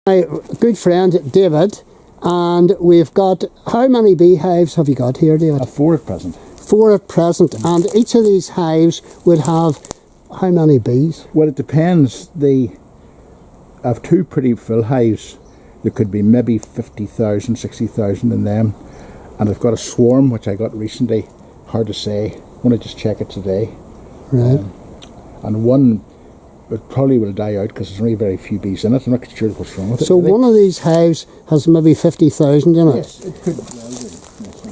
My good friend David, and we've got, how many beehives have you got here, David? 4 at present. 4 at present, and each of these hives would have how many bees? Well, it depends. I have 2 pretty full hives. There could be maybe 50,000, 60,000 in them. And I've got a swarm which I got recently. Hard to say. I want to just check it today. Right. And one, it probably will die out because there's only very few bees in it. I'm not sure what's wrong with it. So one of these hives has maybe 50,000 in it? Yes, it could well do. Yes,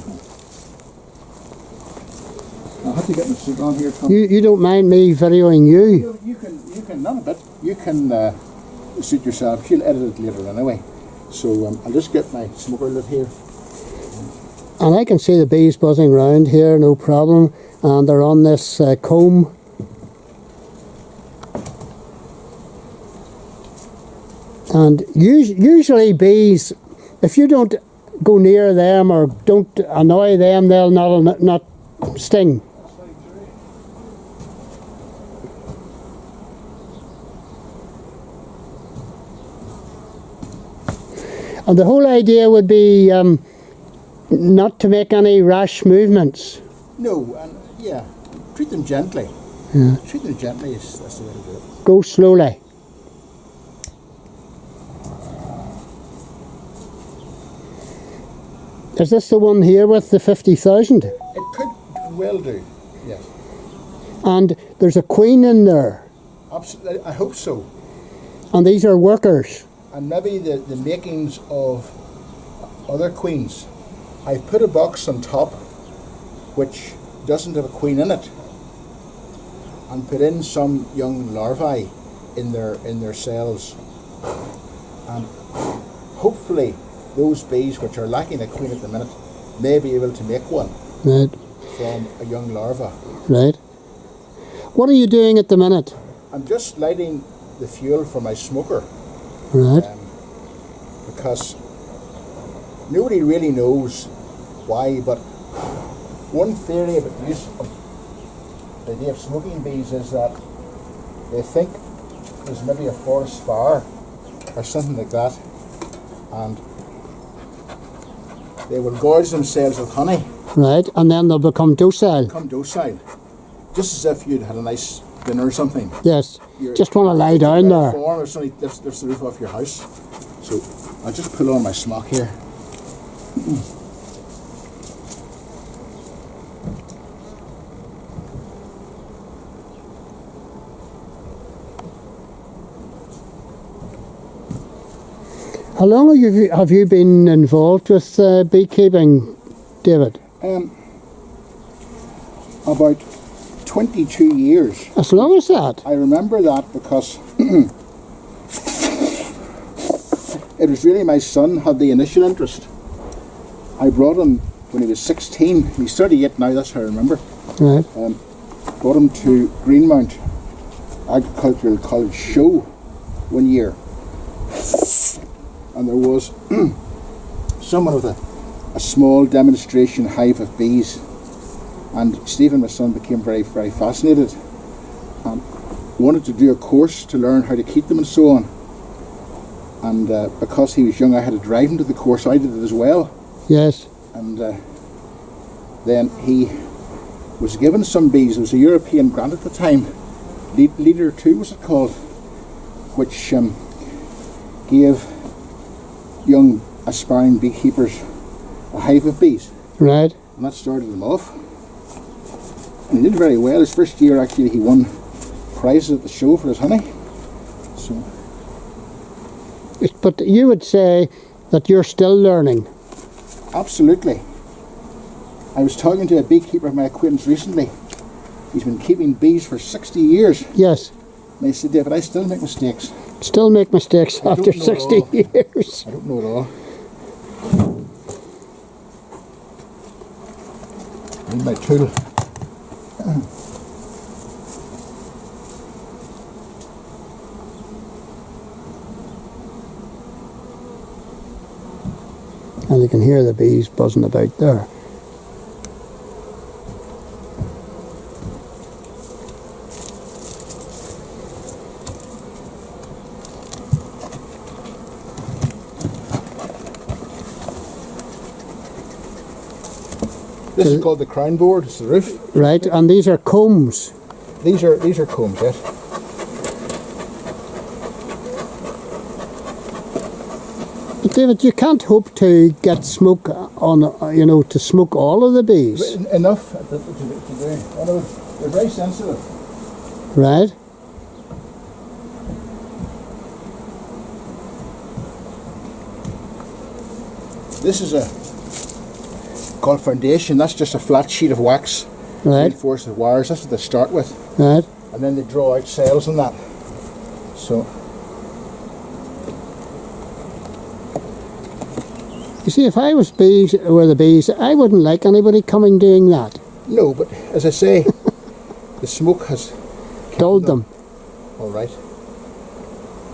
I'll have to get my suit on here, Tom. You don't mind me videoing you? You can, not a bit. You can suit yourself. She'll edit it later anyway. So I'll just get my smoker lid here. And I can see the bees buzzing around here, no problem. And they're on this comb. And usually bees, if you don't go near them or don't annoy them, they'll not sting. And the whole idea would be not to make any rash movements. No, and yeah, treat them gently. Yeah. Treat them gently, that's the way to do it. Go slowly. Is this the one here with the 50,000? It could well do, yes. And there's a queen in there. Absolutely, I hope so. And these are workers. And maybe the makings of other queens. I put a box on top which doesn't have a queen in it, and put in some young larvae in their cells, and hopefully those bees which are lacking a queen at the minute may be able to make one. Right. From a young larva. Right. What are you doing at the minute? I'm just lighting the fuel for my smoker. Right. Because nobody really knows why, but one theory about the use of the idea of smoking bees is that they think there's maybe a forest fire or something like that, and they will gorge themselves with honey. Right, and then they'll become docile. Become docile. Just as if you'd had a nice dinner or something. Yes, just want to lie down there. Form if somebody lifts the roof off your house. So I'll just pull on my smock here. How long have you been involved with beekeeping, David? About 22 years. As long as that? I remember that because it was really my son had the initial interest. I brought him when he was 16. He's 38 now, that's how I remember. Right. Brought him to Greenmount Agricultural College show one year. And there was someone with a small demonstration hive of bees. And Stephen, my son, became very, very fascinated and wanted to do a course to learn how to keep them and so on. And because he was young, I had to drive him to the course. So I did it as well. Yes. And then he was given some bees. It was a European grant at the time. Leader 2 was it called, which gave young aspiring beekeepers a hive of bees. Right. And that started him off. And he did very well. His first year actually he won prizes at the show for his honey. So. But you would say that you're still learning. Absolutely. I was talking to a beekeeper of my acquaintance recently. He's been keeping bees for 60 years. Yes. And I said, David, I still make mistakes. Still make mistakes after 60 years. I don't know it all. I need my tool. And you can hear the bees buzzing about there. This is called the crown board. It's the roof. Right, and these are combs. These are combs, yes. But David, you can't hope to get smoke on, you know, to smoke all of the bees. Enough to do. Oh, no, they're very sensitive. Right. This is called foundation. That's just a flat sheet of wax. Right. Reinforced with wires. That's what they start with. Right. And then they draw out cells on that. So You see, if I was were the bees, I wouldn't like anybody coming doing that. no, but as I say, the smoke has Dulled them. all right.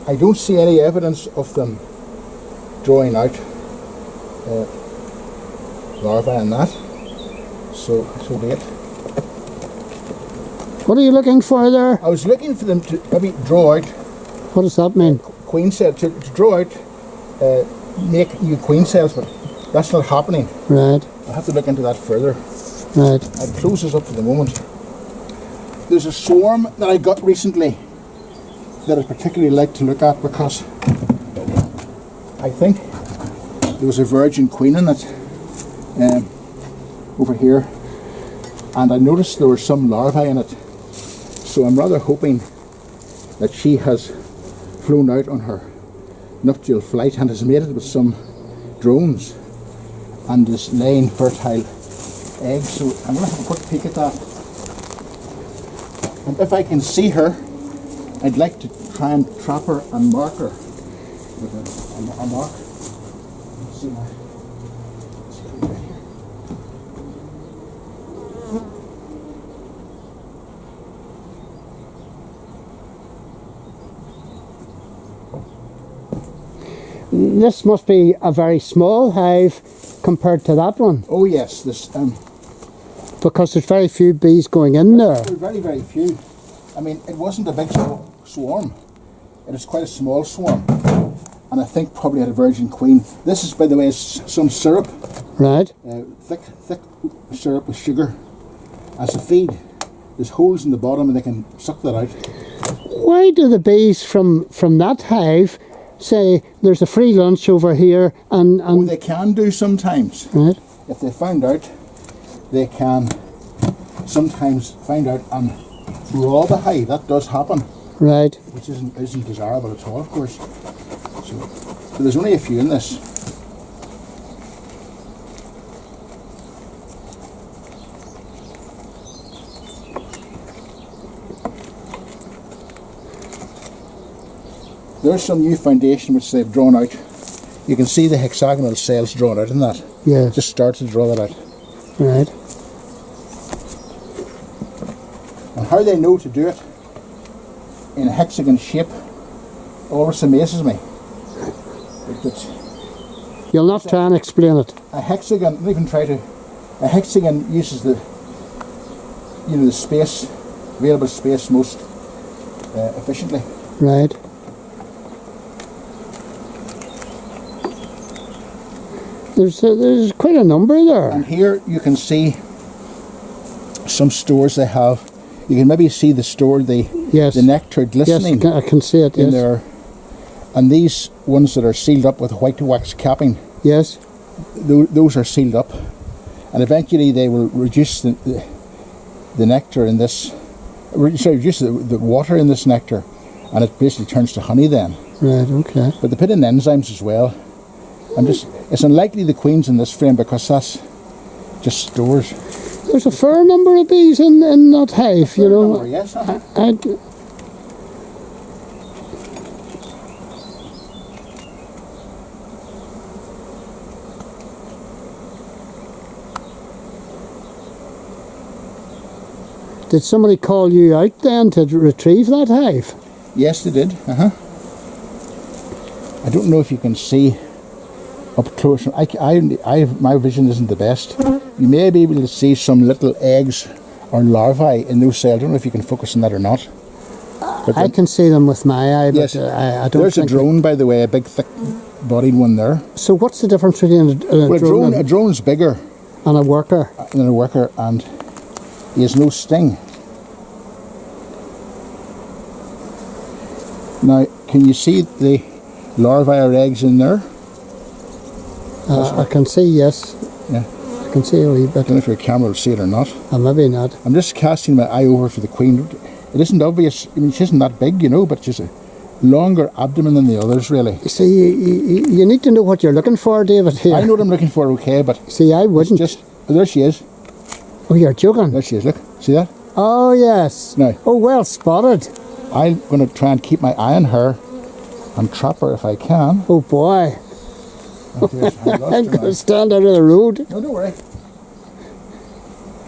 I don't see any evidence of them drawing out larvae and that. So be it. What are you looking for there? I was looking for them to maybe draw out What does that mean? queen cells, to draw out, make new queen cells, but that's not happening. Right. I'll have to look into that further. Right. I'll close this up for the moment. There's a swarm that I got recently that I particularly like to look at because I think there was a virgin queen in it over here, and I noticed there were some larvae in it. So I'm rather hoping that she has flown out on her nuptial flight and has mated with some drones and is laying fertile eggs. So I'm going to have a quick peek at that. And if I can see her, I'd like to try and trap her and mark her with a mark. Let's see now. Let's see right here. This must be a very small hive compared to that one, Oh yes, this because there's very few bees going in there. there were very, very few. I mean, it wasn't a big swarm. It was quite a small swarm. And I think probably had a virgin queen. This is, by the way, some syrup. Right. Thick syrup with sugar as a feed. There's holes in the bottom and they can suck that out. Why do the bees from that hive say there's a free lunch over here and They can do sometimes. right? If they found out, they can sometimes find out and rob a hive. That does happen, Right. which isn't desirable at all, of course. So there's only a few in this. There's some new foundation which they've drawn out. You can see the hexagonal cells drawn out in that. Yes. Just start to draw that out. Right. And how they know to do it in a hexagon shape always amazes me. It's You'll not try and explain it. a hexagon, don't even try to. A hexagon uses the space, available space most efficiently. Right. There's quite a number there. And here you can see some stores they have. You can maybe see the store, Yes. the nectar glistening Yes, I can see it. in Yes. there. And these ones that are sealed up with white wax capping, Yes. those are sealed up. And eventually they will reduce the nectar in this, reduce the water in this nectar, and it basically turns to honey then. Right. Okay. But they put in enzymes as well. And it's unlikely the queen's in this frame because that's just stores. There's a fair number of bees in that hive. You know. Number, yes, uh-huh. Did somebody call you out then to retrieve that hive? Yes, they did. I don't know if you can see up close. My vision isn't the best. You may be able to see some little eggs or larvae in those cells. I don't know if you can focus on that or not. But I can see them with my eye, but yes, I don't there's think... a drone, by the way, a big thick-bodied one there. So what's the difference between a Well, drone and... a drone's bigger. And a worker. And he has no sting. Now, can you see the larvae or eggs in there? I can see, yes. Yeah. I can see a wee I bit. don't know if your camera will see it or not. Maybe not. I'm just casting my eye over for the queen. It isn't obvious. I mean, she isn't that big, you know, but she's a longer abdomen than the others, really. You see, you need to know what you're looking for, David, here. I know what I'm looking for, okay, but See, I it's wouldn't. just... Oh, there she is. Oh, you're joking. There she is, look. See that? Oh, yes. Now, Oh, well spotted. I'm going to try and keep my eye on her and trap her if I can. Oh, boy. Oh, dear, I lost I'm her going now. to stand out of the road. No, don't worry.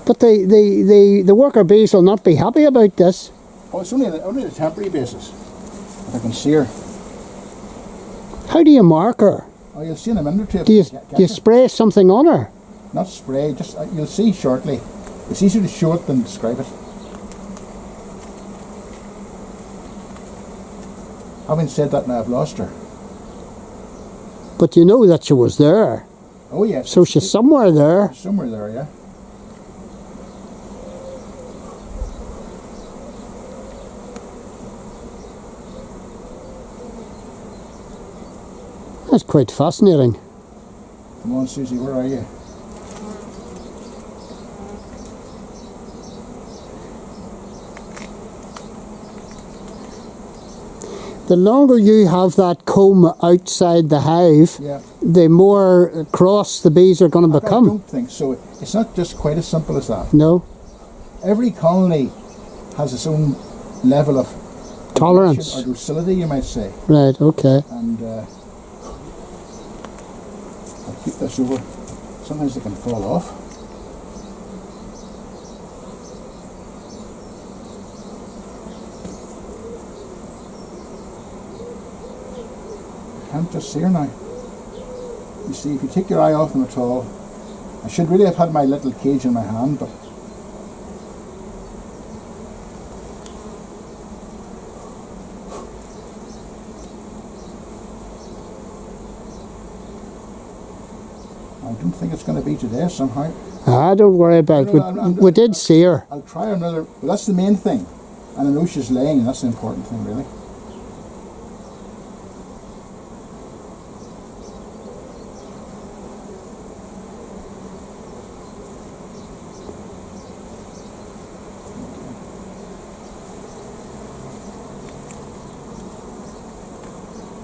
But the worker bees will not be happy about this. Oh, it's only on a temporary basis. If I can see her. How do you mark her? Oh, you'll see in a minute or two. Do you, Get do you her. spray something on her? Not spray, just you'll see shortly. It's easier to show it than describe it. Having said that, now I've lost her. But you know that she was there. Oh yes. So she's somewhere there. Somewhere there, yeah. That's quite fascinating. Come on, Susie, where are you? The longer you have that comb outside the hive, Yeah. the more cross the bees are going to I become. don't think so. It's not just quite as simple as that. No? Every colony has its own level of Tolerance. or docility, you might say. Right, okay. And I'll keep this over. Sometimes they can fall off. I can't just see her now. You see, if you take your eye off them at all, I should really have had my little cage in my hand, but I don't think it's going to be today somehow. Don't worry about it. We did see her. I'll try another, but that's the main thing. And I know she's laying, and that's the important thing, really.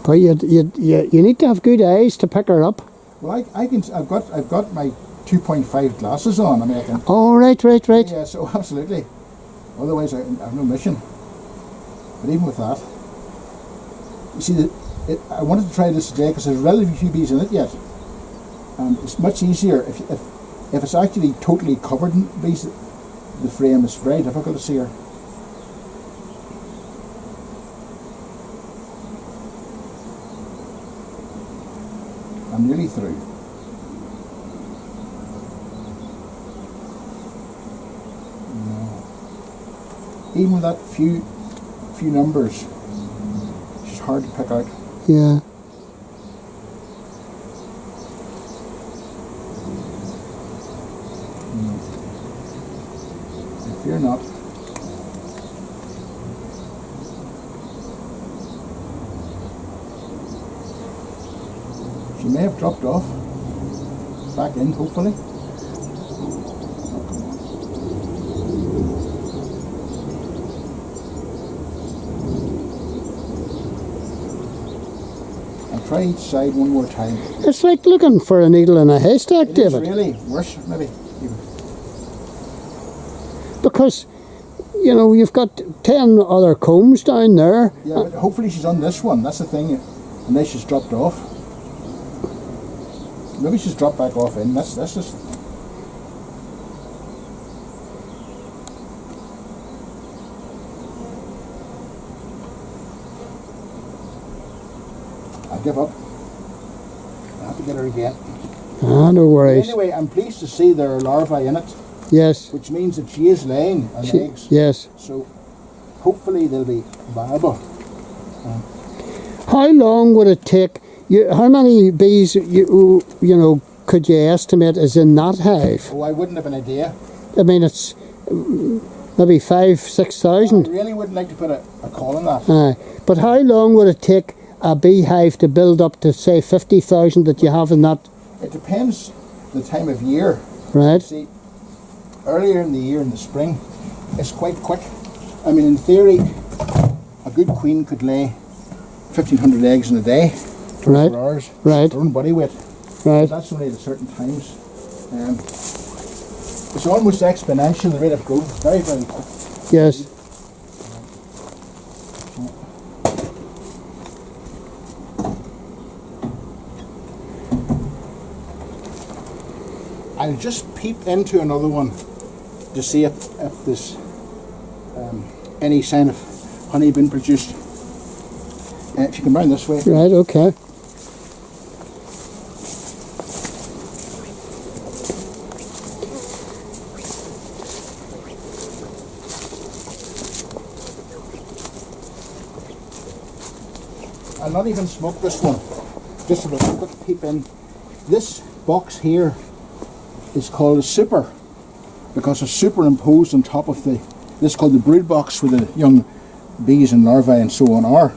But you need to have good eyes to pick her up. Well, I've got my 2.5 glasses on. I mean, I can. Oh, right. Yeah, so absolutely. Otherwise, I have no mission. But even with that, you see, I wanted to try this today because there's relatively few bees in it yet, and it's much easier if it's actually totally covered in bees. The frame is very difficult to see her. I'm nearly through. No. Even with that few numbers, it's hard to pick out. Yeah. I fear not. She may have dropped off. Back in, hopefully. I'll try each side one more time. It's like looking for a needle in a haystack, It is David. really worse, maybe. Because, you know, you've got 10 other combs down there. Yeah, but hopefully she's on this one. That's the thing. Unless she's dropped off. Maybe she's dropped back off in. That's just. I give up. I have to get her again. No worries. Anyway, I'm pleased to see there are larvae in it, Yes. which means that she is laying eggs. Yes. So hopefully they'll be viable. How long would it take? How many bees you know could you estimate is in that hive? Oh, I wouldn't have an idea. I mean, it's maybe 5,000-6,000. I really wouldn't like to put a call on that. Aye. But how long would it take a beehive to build up to, say, 50,000 that you have in that? It depends the time of year. Right. See, earlier in the year, in the spring, it's quite quick. I mean, in theory, a good queen could lay 1,500 eggs in a day, 24 Right. hours, Right. her own body weight. Right. But that's only at certain times. It's almost exponential, the rate of growth. It's very, very quick. Yes. I'll just peep into another one to see if there's any sign of honey being produced. If you come round this way. Right, okay. I'll not even smoke this one. Just a quick peep in. This box here is called a super because it's superimposed on top of this is called the brood box where the young bees and larvae and so on are.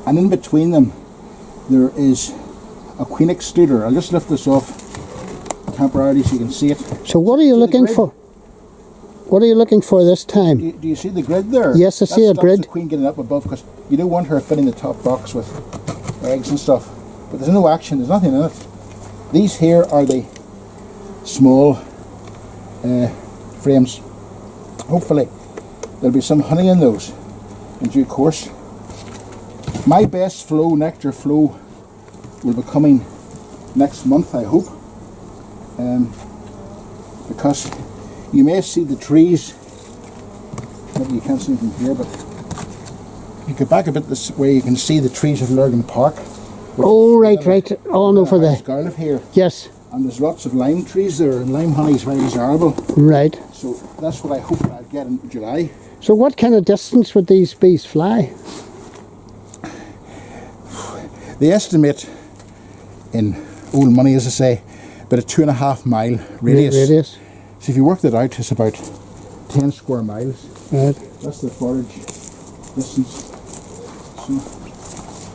And in between them there is a queen excluder. I'll just lift this off temporarily so you can see it. So what are you looking for? What are you looking for this time? Do you see the grid there? Yes, I see a grid. That's the queen getting up above because you don't want her filling the top box with eggs and stuff. But there's no action, there's nothing in it. These here are the small frames. Hopefully there'll be some honey in those in due course. My best flow, nectar flow, will be coming next month, I hope. Because you may see the trees, maybe you can't see them from here, but you go back a bit this way, you can see the trees of Lurgan Park. Oh, right, right. On over there. Scarlet here. Yes. And there's lots of lime trees there, and lime honey is very desirable. Right. So that's what I hope I'll get in July. So what kind of distance would these bees fly? They estimate in old money, as I say, about a 2.5 mile radius. So if you work that out, it's about 10 square miles. Right. That's the forage distance.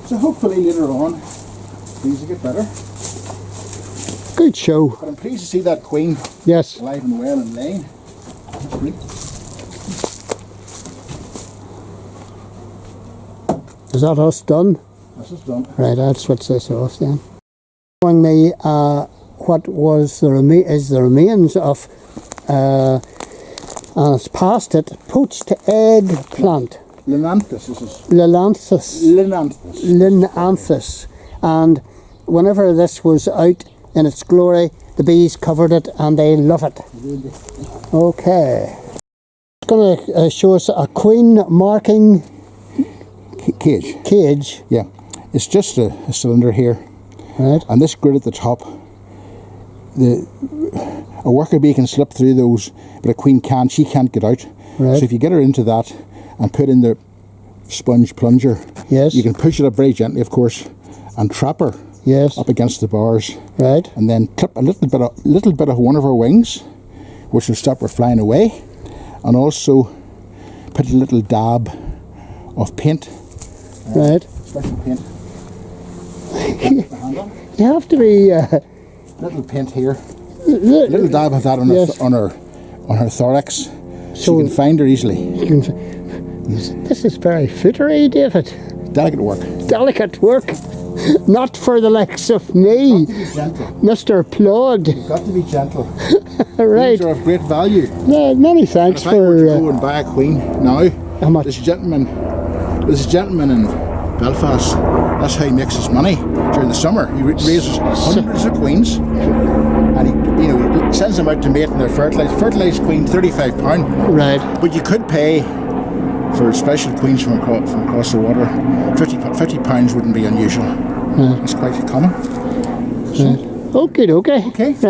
So hopefully later on, things will get better. Good show. But I'm pleased to see that queen Yes. alive and well and laying. That's great. Is that us done? This is done. Right, I'll switch this off then. Showing me what was the remains of, and it's past it, poached eggplant. Linanthus, this is. Linanthus. Linanthus. Linanthus. And whenever this was out in its glory, the bees covered it and they love it. Okay. It's going to show us a queen marking cage. Yeah, it's just a cylinder here. Right. And this grid at the top, a worker bee can slip through those, but a queen can't. She can't get out. Right. So if you get her into that and put in the sponge plunger, Yes. you can push it up very gently, of course, and trap her Yes. up against the bars. Right. And then clip a little bit of one of her wings, which will stop her flying away, and also put a little dab of paint. Right. Special paint. You have to be Little paint here. Little dab of that on Yes. on her thorax, so So- you can find her easily. This is very footery, David. Delicate work. Delicate work. Not for the likes of me, Be gentle. Mr. Plod. Got to be gentle. Right. These are of great value. Many thanks If I were to for go and buy a queen now, how much? this gentleman in Belfast, that's how he makes his money during the summer. He raises hundreds of queens, and he sends them out to mate, and they're fertilised. Fertilised queen, £35. Right. But you could pay for special queens from across the water. £50 wouldn't be unusual. It's quite common. Okay. Okay. Right.